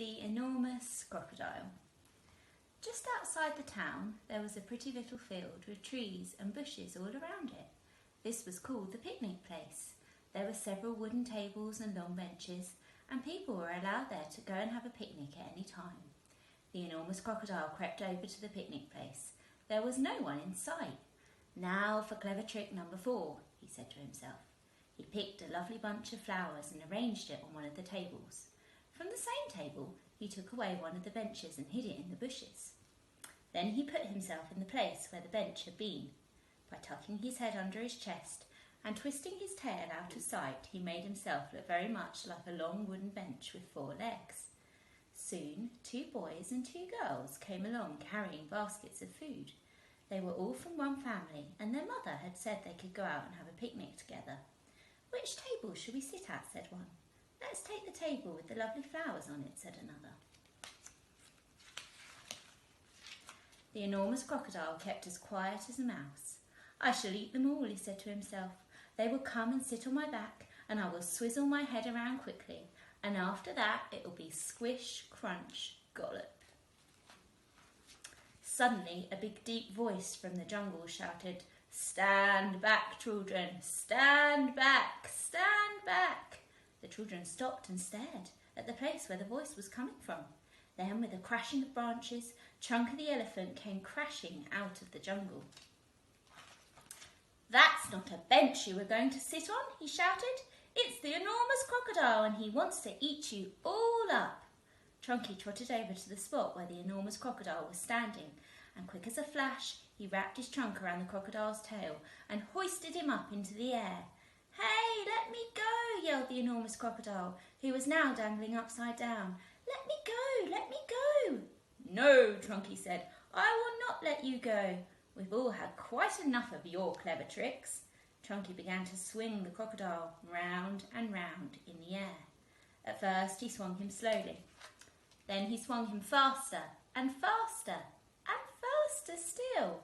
The Enormous Crocodile. Just outside the town there was a pretty little field with trees and bushes all around it. This was called the picnic place. There were several wooden tables and long benches, and people were allowed there to go and have a picnic at any time. The Enormous Crocodile crept over to the picnic place. There was no one in sight. "Now for clever trick number 4, he said to himself. He picked a lovely bunch of flowers and arranged it on one of the tables. From the same table, he took away one of the benches and hid it in the bushes. Then he put himself in the place where the bench had been. By tucking his head under his chest and twisting his tail out of sight, he made himself look very much like a long wooden bench with 4 legs. Soon 2 boys and 2 girls came along carrying baskets of food. They were all from one family, and their mother had said they could go out and have a picnic together. "Which table should we sit at?" said one. "Let's take the table with the lovely flowers on it," said another. The Enormous Crocodile kept as quiet as a mouse. "I shall eat them all," he said to himself. "They will come and sit on my back, and I will swizzle my head around quickly, and after that it will be squish, crunch, gollop." Suddenly a big deep voice from the jungle shouted, "Stand back, children! Stand back! Stand back!" The children stopped and stared at the place where the voice was coming from. Then, with a crashing of branches, Chunky the elephant came crashing out of the jungle. "That's not a bench you were going to sit on," he shouted. "It's the Enormous Crocodile, and he wants to eat you all up." Chunky trotted over to the spot where the Enormous Crocodile was standing, and quick as a flash, he wrapped his trunk around the crocodile's tail and hoisted him up into the air. "Hey, let me go!" yelled the Enormous Crocodile, who was now dangling upside down. "Let me go! Let me go!" "No," Chunky said, "I will not let you go. We've all had quite enough of your clever tricks." Chunky began to swing the crocodile round and round in the air. At first he swung him slowly. Then he swung him faster and faster and faster still.